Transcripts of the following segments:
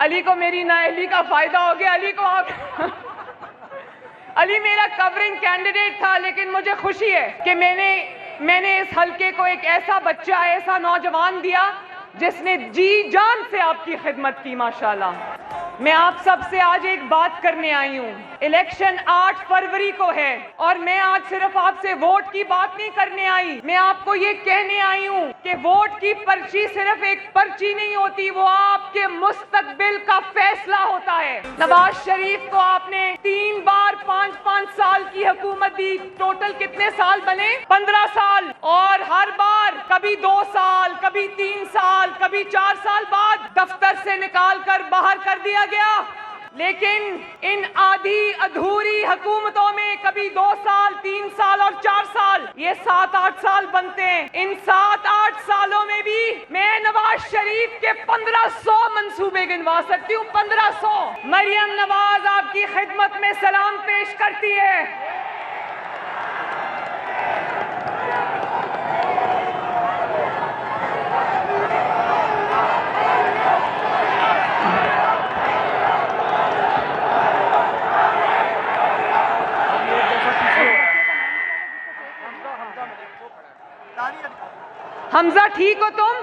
علی کو میری نااہلی کا فائدہ ہو گیا. علی میرا کورنگ کینڈیڈیٹ تھا، لیکن مجھے خوشی ہے کہ میں نے اس حلقے کو ایک ایسا بچہ، ایسا نوجوان دیا جس نے جی جان سے آپ کی خدمت کی. ماشاءاللہ. میں آپ سب سے آج ایک بات کرنے آئی ہوں. الیکشن 8 فروری کو ہے اور میں آج صرف آپ سے ووٹ کی بات نہیں کرنے آئی. میں آپ کو یہ کہنے آئی ہوں کہ ووٹ کی پرچی صرف ایک پرچی نہیں ہوتی، وہ آپ کے مستقبل کا فیصلہ ہوتا ہے. نواز شریف کو آپ نے 3 بار 5 سال کی حکومت دی. ٹوٹل کتنے سال بنے؟ 15 سال. اور ہر بار کبھی 2 سال، کبھی 3 سال، کبھی 4 سال بعد دفتر سے نکال کر باہر کر دیا گیا. لیکن ان آدھی ادھوری حکومتوں میں کبھی 2 سال، 3 سال اور 4 سال، یہ 7-8 سال بنتے ہیں. ان 7-8 سالوں میں بھی میں نواز شریف کے 1500 منصوبے گنوا سکتی ہوں. 1500. مریم نواز آپ کی خدمت میں سلام پیش کرتی ہے. حمزہ ٹھیک ہو تم؟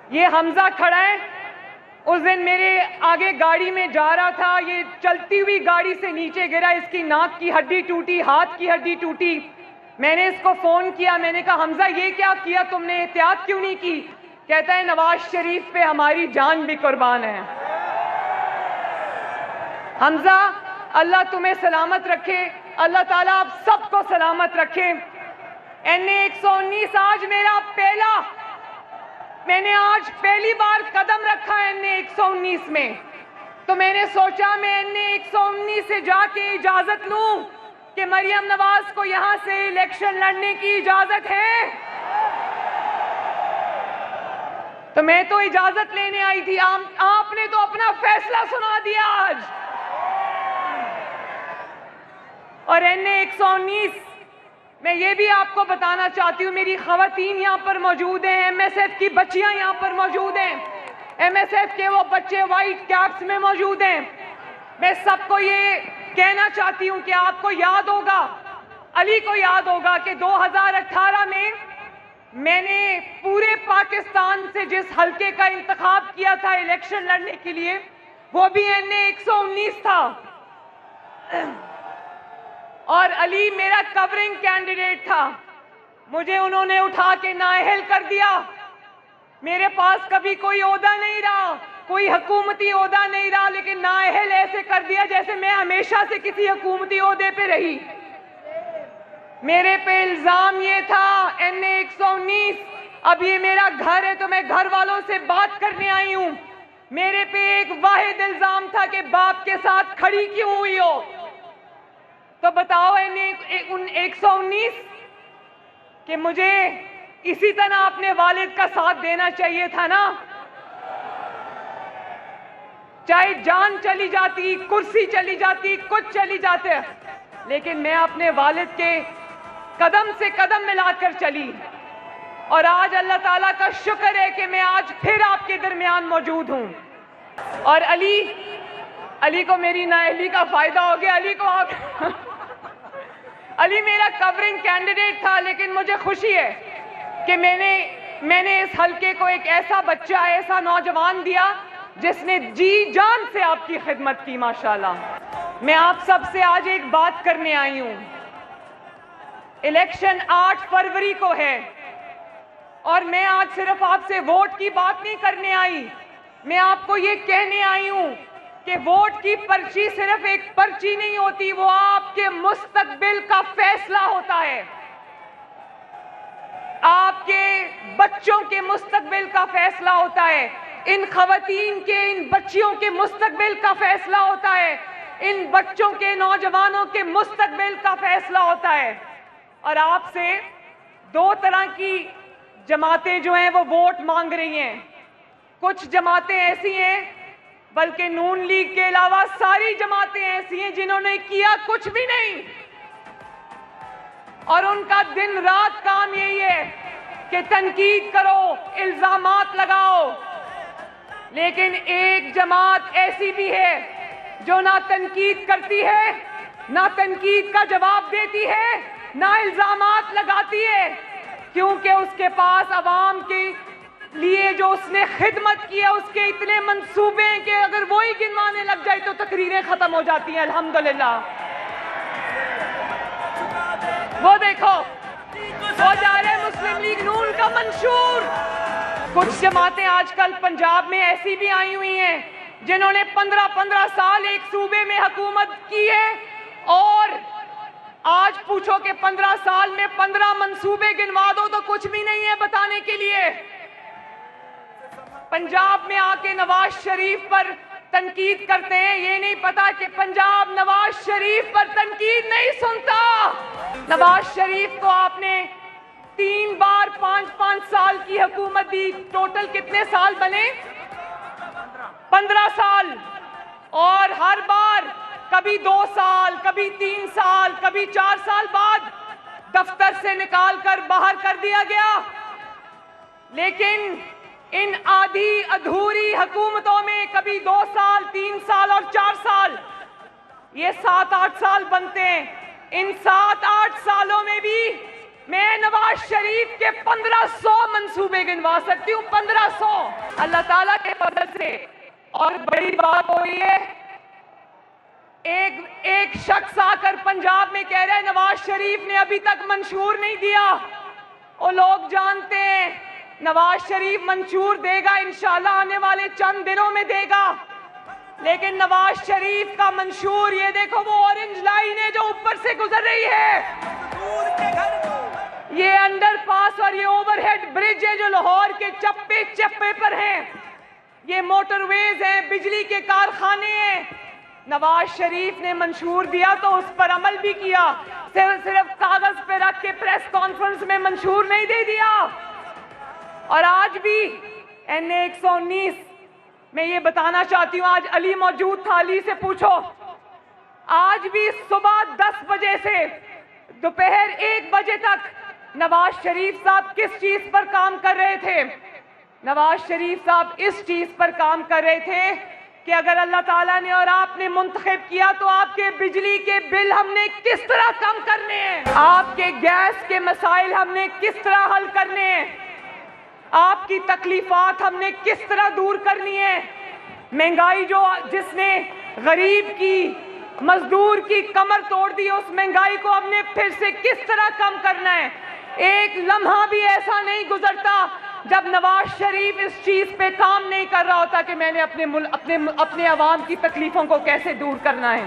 یہ حمزہ کھڑا ہے. اس دن میرے آگے گاڑی میں جا رہا تھا، یہ چلتی ہوئی گاڑی سے نیچے گرا، اس کی ناک کی ہڈی ٹوٹی، ہاتھ کی ہڈی ٹوٹی. میں نے اس کو فون کیا، میں نے کہا حمزہ یہ کیا کیا تم نے، احتیاط کیوں نہیں کی؟ کہتا ہے نواز شریف پہ ہماری جان بھی قربان ہے. حمزہ اللہ تمہیں سلامت رکھے، اللہ تعالیٰ آپ سب کو سلامت رکھے. NA-119 آج میرا میں نے آج پہلی بار قدم رکھا NA-119 میں، تو میں نے سوچا میں NA-119 سے جا کے اجازت لوں کہ مریم نواز کو یہاں سے الیکشن لڑنے کی اجازت ہے. تو میں تو اجازت لینے آئی تھی، آپ نے تو اپنا فیصلہ سنا دیا آج. اور NA-119 میں یہ بھی آپ کو بتانا چاہتی ہوں، میری خواتین یہاں پر موجود ہیں، MSF کی بچیاں یہاں پر موجود ہیں، MSF کے وہ بچے وائٹ کیپس میں موجود ہیں. میں سب کو یہ کہنا چاہتی ہوں کہ آپ کو یاد ہوگا، علی کو یاد ہوگا کہ 2018 میں نے پورے پاکستان سے جس حلقے کا انتخاب کیا تھا الیکشن لڑنے کے لیے، وہ بھی NA-119 تھا. اور علی میرا کورنگ کینڈیڈیٹ تھا. مجھے انہوں نے اٹھا کے نااہل کر دیا. میرے پاس کبھی کوئی عہدہ نہیں رہا، کوئی حکومتی عہدہ نہیں رہا، لیکن نااہل ایسے کر دیا جیسے میں ہمیشہ سے کسی حکومتی عہدے پہ رہی. میرے پہ الزام یہ تھا NA-119 اب یہ میرا گھر ہے تو میں گھر والوں سے بات کرنے آئی ہوں. میرے پہ ایک واحد الزام تھا کہ باپ کے ساتھ کھڑی کیوں ہوئی ہو. تو بتاؤ NA-119 کہ مجھے اسی طرح اپنے والد کا ساتھ دینا چاہیے تھا نا. چاہے جان چلی جاتی، کرسی چلی جاتی، کچھ چلی جاتے، لیکن میں اپنے والد کے قدم سے قدم ملا کر چلی. اور آج اللہ تعالیٰ کا شکر ہے کہ میں آج پھر آپ کے درمیان موجود ہوں. اور علی کو میری نااہلی کا فائدہ ہو گیا. علی میرا کورنگ کینڈیڈیٹ تھا، لیکن مجھے خوشی ہے کہ میں نے اس حلقے کو ایک ایسا بچہ، ایسا نوجوان دیا جس نے جی جان سے آپ کی خدمت کی. ماشاءاللہ. میں آپ سب سے آج ایک بات کرنے آئی ہوں. الیکشن 8 فروری کو ہے اور میں آج صرف آپ سے ووٹ کی بات نہیں کرنے آئی. میں آپ کو یہ کہنے آئی ہوں کہ ووٹ کی پرچی صرف ایک پرچی نہیں ہوتی، وہ آپ کے مستقبل کا فیصلہ ہوتا ہے. آپ کے بچوں کے مستقبل کا فیصلہ ہوتا ہے. ان خواتین کے، ان بچیوں کے مستقبل کا فیصلہ ہوتا ہے. ان بچوں کے، نوجوانوں کے مستقبل کا فیصلہ ہوتا ہے. اور آپ سے 2 طرح کی جماعتیں جو ہیں وہ ووٹ مانگ رہی ہیں. کچھ جماعتیں ایسی ہیں، بلکہ نون لیگ کے علاوہ ساری جماعتیں ایسی ہیں جنہوں نے کیا کچھ بھی نہیں، اور ان کا دن رات کام یہی ہے کہ تنقید کرو، الزامات لگاؤ. لیکن ایک جماعت ایسی بھی ہے جو نہ تنقید کرتی ہے، نہ تنقید کا جواب دیتی ہے، نہ الزامات لگاتی ہے، کیونکہ اس کے پاس عوام کے لیے جو اس نے خدمت کی ہے اس کے اتنے منصوبے ہیں کہ اگر وہی گنوانے لگ جائے تو تقریریں ختم ہو جاتی ہیں الحمدللہ۔ وہ دیکھو وہ جا رہے مسلم لیگ نون کا منشور۔ کچھ جماعتیں آج کل پنجاب میں ایسی بھی آئی ہوئی ہیں جنہوں نے 15 سال ایک صوبے میں حکومت کی ہے، اور آج پوچھو کہ 15 سال میں 15 منصوبے گنوا دو تو کچھ بھی نہیں ہے بتانے کے لیے۔ پنجاب میں آ کے نواز شریف پر تنقید کرتے ہیں، یہ نہیں پتا کہ پنجاب نواز شریف پر تنقید نہیں سنتا۔ نواز شریف کو آپ نے 3 بار 5 سال کی حکومت دی، ٹوٹل کتنے سال بنے؟ 15 سال، اور ہر بار کبھی 2 سال، کبھی 3 سال، کبھی 4 سال بعد دفتر سے نکال کر باہر کر دیا گیا۔ لیکن ان آدھی ادھوری حکومتوں میں کبھی 2 سال، 3 سال اور 4 سال، یہ 7-8 سال بنتے ہیں۔ ان 7-8 سالوں میں بھی میں نواز شریف کے 1500 منصوبے گنوا سکتی ہوں، 1500 اللہ تعالیٰ کے فضل سے۔ اور بڑی بات ہو رہی ہے، ایک شخص آ کر پنجاب میں کہہ رہا ہے نواز شریف نے ابھی تک منشور نہیں دیا۔ وہ لوگ جانتے ہیں نواز شریف منشور دے گا، انشاءاللہ آنے والے چند دنوں میں دے گا، لیکن نواز شریف کا منشور یہ دیکھو وہ اورنج لائن ہے جو اوپر سے گزر رہی ہے، یہ انڈر پاس اور یہ اوور ہیڈ برج ہے جو لاہور کے چپے چپے پر ہیں، یہ موٹر ویز ہیں، بجلی کے کارخانے ہیں۔ نواز شریف نے منشور دیا تو اس پر عمل بھی کیا، صرف کاغذ پہ رکھ کے پریس کانفرنس میں منشور نہیں دے دیا۔ اور آج بھی NA 119 میں یہ بتانا چاہتی ہوں، آج علی موجود تھا، علی سے پوچھو، آج بھی صبح 10 بجے سے دوپہر 1 بجے تک نواز شریف صاحب کس چیز پر کام کر رہے تھے؟ نواز شریف صاحب اس چیز پر کام کر رہے تھے کہ اگر اللہ تعالیٰ نے اور آپ نے منتخب کیا تو آپ کے بجلی کے بل ہم نے کس طرح کم کرنے ہیں، آپ کے گیس کے مسائل ہم نے کس طرح حل کرنے ہیں، آپ کی تکلیفات ہم نے کس طرح دور کرنی ہے، مہنگائی جس نے غریب کی، مزدور کی کمر توڑ دی، اس مہنگائی کو ہم نے پھر سے کس طرح کم کرنا ہے۔ ایک لمحہ بھی ایسا نہیں گزرتا جب نواز شریف اس چیز پہ کام نہیں کر رہا ہوتا کہ میں نے اپنے عوام کی تکلیفوں کو کیسے دور کرنا ہے۔